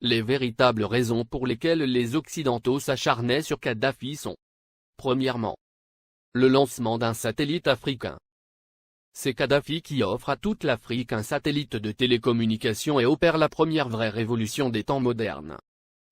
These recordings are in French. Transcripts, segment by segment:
Les véritables raisons pour lesquelles les Occidentaux s'acharnaient sur Kadhafi sont: premièrement, le lancement d'un satellite africain. C'est Kadhafi qui offre à toute l'Afrique un satellite de télécommunication et opère la première vraie révolution des temps modernes.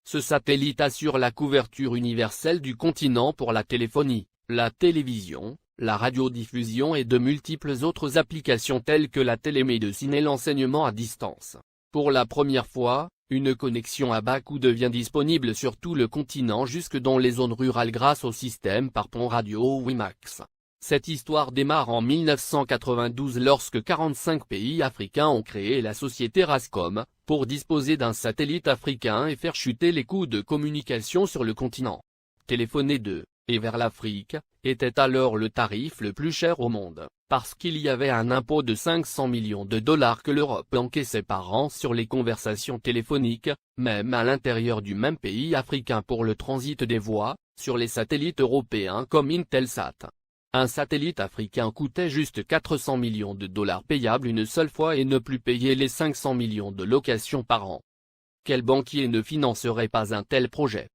Ce satellite assure la couverture universelle du continent pour la téléphonie, la télévision, la radiodiffusion et de multiples autres applications telles que la télémédecine et l'enseignement à distance. Pour la première fois, une connexion à bas coût devient disponible sur tout le continent jusque dans les zones rurales grâce au système par pont radio WiMAX. Cette histoire démarre en 1992 lorsque 45 pays africains ont créé la société Rascom, pour disposer d'un satellite africain et faire chuter les coûts de communication sur le continent. Téléphoner de et vers l'Afrique était alors le tarif le plus cher au monde, parce qu'il y avait un impôt de 500 millions de dollars que l'Europe encaissait par an sur les conversations téléphoniques, même à l'intérieur du même pays africain pour le transit des voix, sur les satellites européens comme Intelsat. Un satellite africain coûtait juste 400 millions de dollars payables une seule fois et ne plus payer les 500 millions de locations par an. Quel banquier ne financerait pas un tel projet?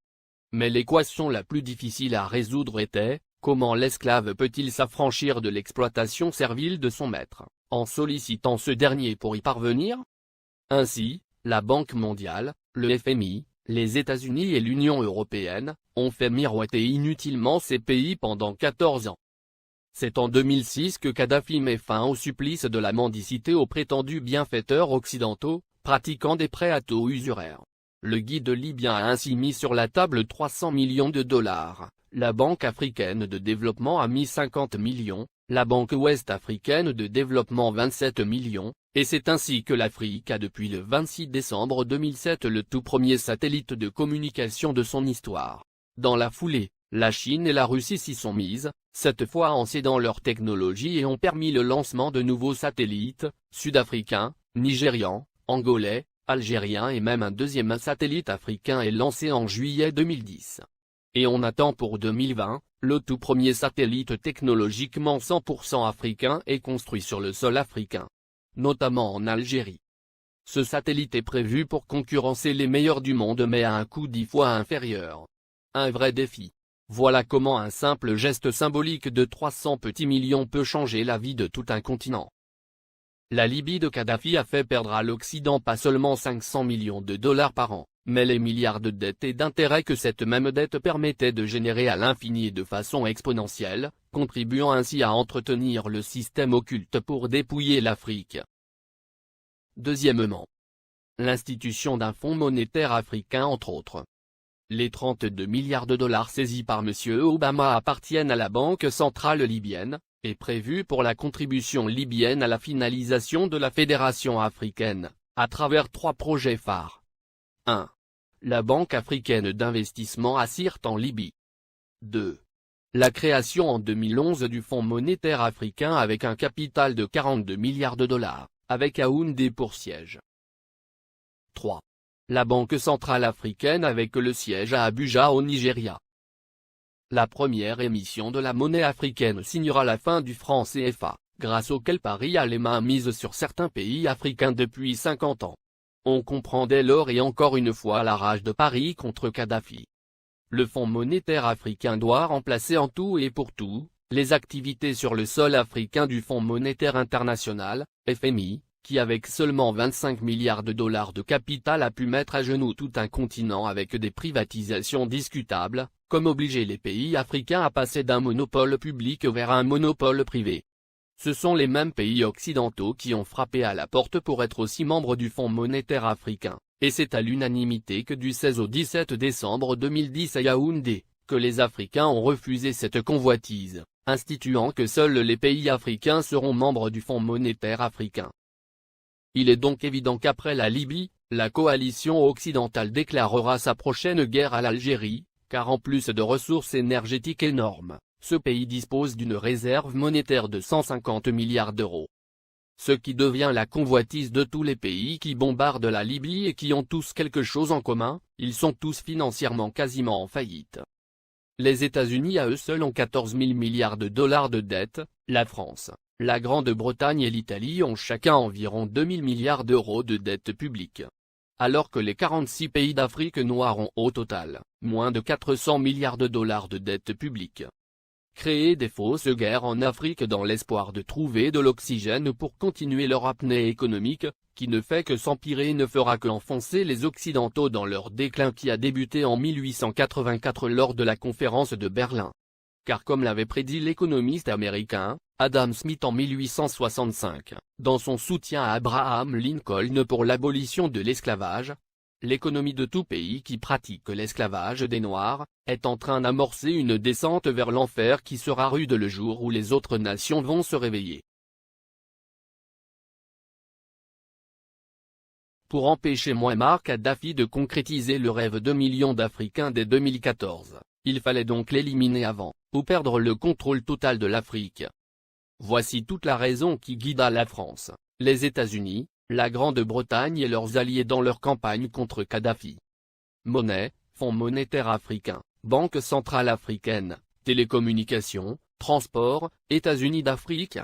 Mais l'équation la plus difficile à résoudre était: comment l'esclave peut-il s'affranchir de l'exploitation servile de son maître, en sollicitant ce dernier pour y parvenir? Ainsi, la Banque mondiale, le FMI, les États-Unis et l'Union européenne, ont fait miroiter inutilement ces pays pendant 14 ans. C'est en 2006 que Kadhafi met fin au supplice de la mendicité aux prétendus bienfaiteurs occidentaux, pratiquant des prêts à taux usuraires. Le guide libyen a ainsi mis sur la table 300 millions de dollars, la Banque africaine de développement a mis 50 millions, la Banque ouest-africaine de développement 27 millions, et c'est ainsi que l'Afrique a depuis le 26 décembre 2007 le tout premier satellite de communication de son histoire. Dans la foulée, la Chine et la Russie s'y sont mises, cette fois en cédant leur technologie et ont permis le lancement de nouveaux satellites, sud-africains, nigérians, angolais, algériens et même un deuxième satellite africain est lancé en juillet 2010. Et on attend pour 2020, le tout premier satellite technologiquement 100% africain est construit sur le sol africain, notamment en Algérie. Ce satellite est prévu pour concurrencer les meilleurs du monde mais à un coût 10 fois inférieur. Un vrai défi. Voilà comment un simple geste symbolique de 300 petits millions peut changer la vie de tout un continent. La Libye de Kadhafi a fait perdre à l'Occident pas seulement 500 millions de dollars par an, mais les milliards de dettes et d'intérêts que cette même dette permettait de générer à l'infini et de façon exponentielle, contribuant ainsi à entretenir le système occulte pour dépouiller l'Afrique. Deuxièmement, l'institution d'un fonds monétaire africain entre autres. Les 32 milliards de dollars saisis par M. Obama appartiennent à la Banque centrale libyenne, et prévus pour la contribution libyenne à la finalisation de la Fédération africaine, à travers 3 projets phares. 1. La Banque africaine d'investissement à Sirte en Libye. 2. La création en 2011 du Fonds monétaire africain avec un capital de 42 milliards de dollars, avec Yaoundé pour siège. 3. La Banque centrale africaine avec le siège à Abuja au Nigeria. La première émission de la monnaie africaine signera la fin du franc CFA, grâce auquel Paris a les mains mises sur certains pays africains depuis 50 ans. On comprend dès lors et encore une fois la rage de Paris contre Kadhafi. Le Fonds monétaire africain doit remplacer en tout et pour tout, les activités sur le sol africain du Fonds monétaire international, FMI, qui avec seulement 25 milliards de dollars de capital a pu mettre à genoux tout un continent avec des privatisations discutables, comme obliger les pays africains à passer d'un monopole public vers un monopole privé. Ce sont les mêmes pays occidentaux qui ont frappé à la porte pour être aussi membres du Fonds monétaire africain, et c'est à l'unanimité que du 16 au 17 décembre 2010 à Yaoundé, que les Africains ont refusé cette convoitise, instituant que seuls les pays africains seront membres du Fonds monétaire africain. Il est donc évident qu'après la Libye, la coalition occidentale déclarera sa prochaine guerre à l'Algérie, car en plus de ressources énergétiques énormes, ce pays dispose d'une réserve monétaire de 150 milliards d'euros. Ce qui devient la convoitise de tous les pays qui bombardent la Libye et qui ont tous quelque chose en commun, ils sont tous financièrement quasiment en faillite. Les États-Unis à eux seuls ont 14 000 milliards de dollars de dette, la France, la Grande-Bretagne et l'Italie ont chacun environ 2 000 milliards d'euros de dette publique. alors que les 46 pays d'Afrique noire ont au total, moins de 400 milliards de dollars de dette publique. Créer des fausses guerres en Afrique dans l'espoir de trouver de l'oxygène pour continuer leur apnée économique, qui ne fait que s'empirer et ne fera qu'enfoncer les Occidentaux dans leur déclin qui a débuté en 1884 lors de la conférence de Berlin. Car comme l'avait prédit l'économiste américain, Adam Smith en 1865, dans son soutien à Abraham Lincoln pour l'abolition de l'esclavage, l'économie de tout pays qui pratique l'esclavage des Noirs, est en train d'amorcer une descente vers l'enfer qui sera rude le jour où les autres nations vont se réveiller. Pour empêcher Mouammar Kadhafi de concrétiser le rêve de millions d'Africains dès 2014, il fallait donc l'éliminer avant, ou perdre le contrôle total de l'Afrique. Voici toute la raison qui guida la France, les États-Unis, la Grande-Bretagne et leurs alliés dans leur campagne contre Kadhafi. Monnaie, Fonds monétaire africain, Banque centrale africaine, télécommunications, transport, États-Unis d'Afrique.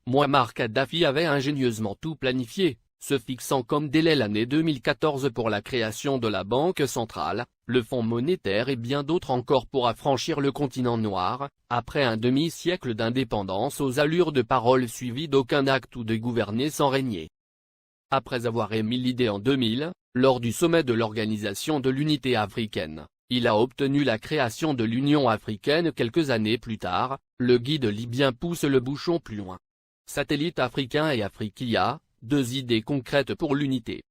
Mouammar Kadhafi avait ingénieusement tout planifié, se fixant comme délai l'année 2014 pour la création de la Banque centrale, le Fonds monétaire et bien d'autres encore pour affranchir le continent noir, après un demi-siècle d'indépendance aux allures de paroles suivies d'aucun acte ou de gouverner sans régner. Après avoir émis l'idée en 2000, lors du sommet de l'Organisation de l'Unité africaine, il a obtenu la création de l'Union africaine quelques années plus tard, le guide libyen pousse le bouchon plus loin. Satellite africain et Afriquia, deux idées concrètes pour l'unité.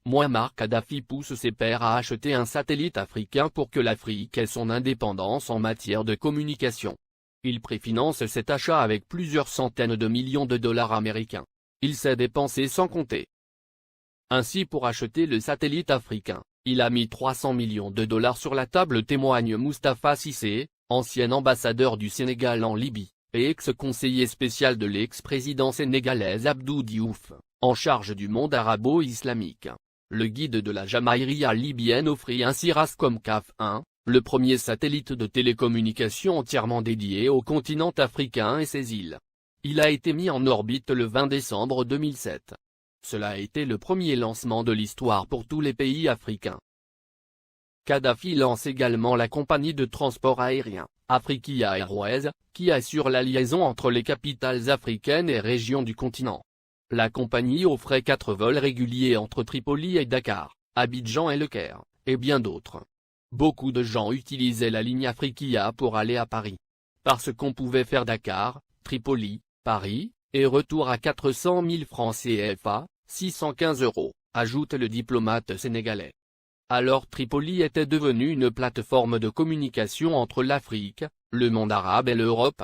Mouammar Kadhafi pousse ses pairs à acheter un satellite africain pour que l'Afrique ait son indépendance en matière de communication. Il préfinance cet achat avec plusieurs centaines de millions de dollars américains. Il s'est dépensé sans compter. Ainsi pour acheter le satellite africain, il a mis 300 millions de dollars sur la table, témoigne Moustapha Cissé, ancien ambassadeur du Sénégal en Libye, et ex-conseiller spécial de l'ex-président sénégalais Abdou Diouf, en charge du monde arabo-islamique. Le guide de la Jamaïria libyenne offrit ainsi Rascom CAF 1, le premier satellite de télécommunication entièrement dédié au continent africain et ses îles. Il a été mis en orbite le 20 décembre 2007. Cela a été le premier lancement de l'histoire pour tous les pays africains. Kadhafi lance également la compagnie de transport aérien, Afriquia Airways, qui assure la liaison entre les capitales africaines et régions du continent. La compagnie offrait 4 vols réguliers entre Tripoli et Dakar, Abidjan et Le Caire, et bien d'autres. Beaucoup de gens utilisaient la ligne Afriquia pour aller à Paris. Parce qu'on pouvait faire Dakar, Tripoli, Paris, et retour à 400 000 francs CFA, 615 €, ajoute le diplomate sénégalais. Alors Tripoli était devenue une plateforme de communication entre l'Afrique, le monde arabe et l'Europe.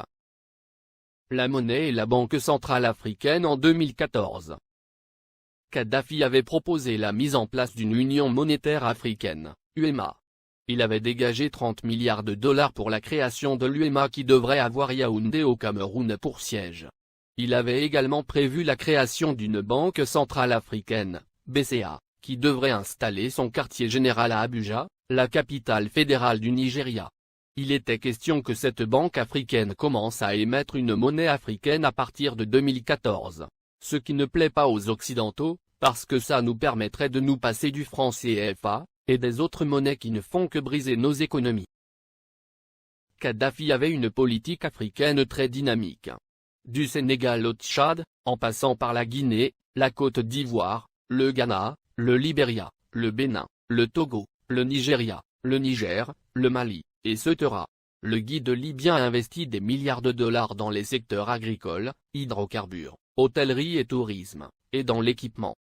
La monnaie et la Banque centrale africaine en 2014. Kadhafi avait proposé la mise en place d'une union monétaire africaine, UEMA. Il avait dégagé 30 milliards de dollars pour la création de l'UEMA qui devrait avoir Yaoundé au Cameroun pour siège. Il avait également prévu la création d'une Banque centrale africaine, BCA, qui devrait installer son quartier général à Abuja, la capitale fédérale du Nigeria. Il était question que cette banque africaine commence à émettre une monnaie africaine à partir de 2014, ce qui ne plaît pas aux Occidentaux, parce que ça nous permettrait de nous passer du franc CFA, et des autres monnaies qui ne font que briser nos économies. Kadhafi avait une politique africaine très dynamique. Du Sénégal au Tchad, en passant par la Guinée, la Côte d'Ivoire, le Ghana, le Libéria, le Bénin, le Togo, le Nigeria, le Niger, le Mali, etc. Le guide libyen a investi des milliards de dollars dans les secteurs agricoles, hydrocarbures, hôtellerie et tourisme, et dans l'équipement.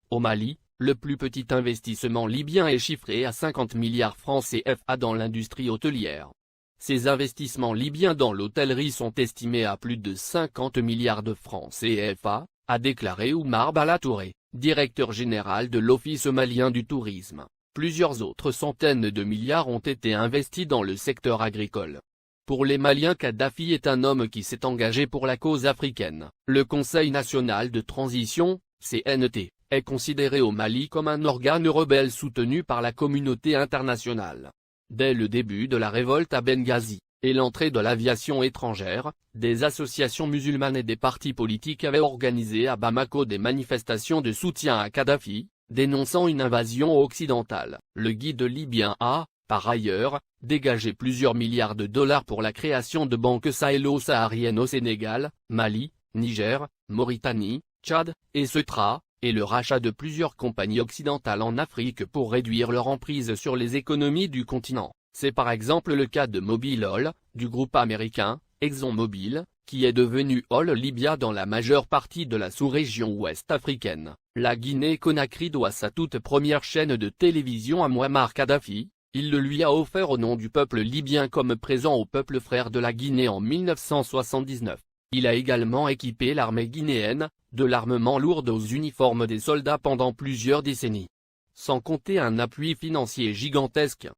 Au Mali, le plus petit investissement libyen est chiffré à 50 milliards francs CFA dans l'industrie hôtelière. Ces investissements libyens dans l'hôtellerie sont estimés à plus de 50 milliards de francs CFA, a déclaré Oumar Balatouré, directeur général de l'Office malien du tourisme. Plusieurs autres centaines de milliards ont été investis dans le secteur agricole. Pour les Maliens, Kadhafi est un homme qui s'est engagé pour la cause africaine. Le Conseil national de transition, CNT, est considéré au Mali comme un organe rebelle soutenu par la communauté internationale. Dès le début de la révolte à Benghazi, et l'entrée de l'aviation étrangère, des associations musulmanes et des partis politiques avaient organisé à Bamako des manifestations de soutien à Kadhafi, dénonçant une invasion occidentale. Le guide libyen a, par ailleurs, dégagé plusieurs milliards de dollars pour la création de banques sahélo-sahariennes au Sénégal, Mali, Niger, Mauritanie, Tchad, et Ceuta, et le rachat de plusieurs compagnies occidentales en Afrique pour réduire leur emprise sur les économies du continent. C'est par exemple le cas de Mobil Oil, du groupe américain, ExxonMobil, qui est devenu Oil Libya dans la majeure partie de la sous-région ouest africaine. La Guinée-Conakry doit sa toute première chaîne de télévision à Mouammar Kadhafi. Il le lui a offert au nom du peuple libyen comme présent au peuple frère de la Guinée en 1979. Il a également équipé l'armée guinéenne, de l'armement lourd aux uniformes des soldats pendant plusieurs décennies. Sans compter un appui financier gigantesque.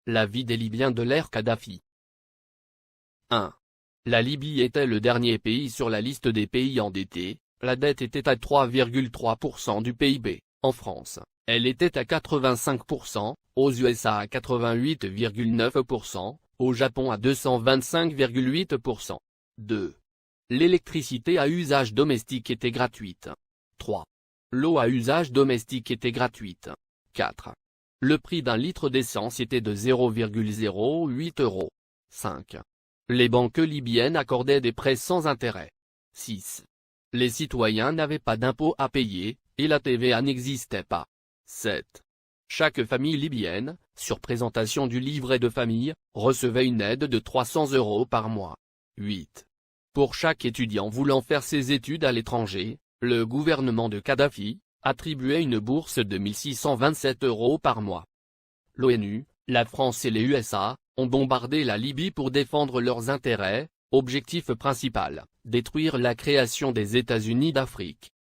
La vie des Libyens de l'ère Kadhafi. 1. La Libye était le dernier pays sur la liste des pays endettés, la dette était à 3,3% du PIB, en France, elle était à 85%, aux USA à 88,9%, au Japon à 225,8%. 2. L'électricité à usage domestique était gratuite. 3. L'eau à usage domestique était gratuite. 4. Le prix d'un litre d'essence était de 0,08 €. 5. Les banques libyennes accordaient des prêts sans intérêt. 6. Les citoyens n'avaient pas d'impôts à payer, et la TVA n'existait pas. 7. Chaque famille libyenne, sur présentation du livret de famille, recevait une aide de 300 € par mois. 8. Pour chaque étudiant voulant faire ses études à l'étranger, le gouvernement de Kadhafi attribuait une bourse de 1627 € par mois. L'ONU, la France et les USA ont bombardé la Libye pour défendre leurs intérêts, objectif principal, détruire la création des États-Unis d'Afrique.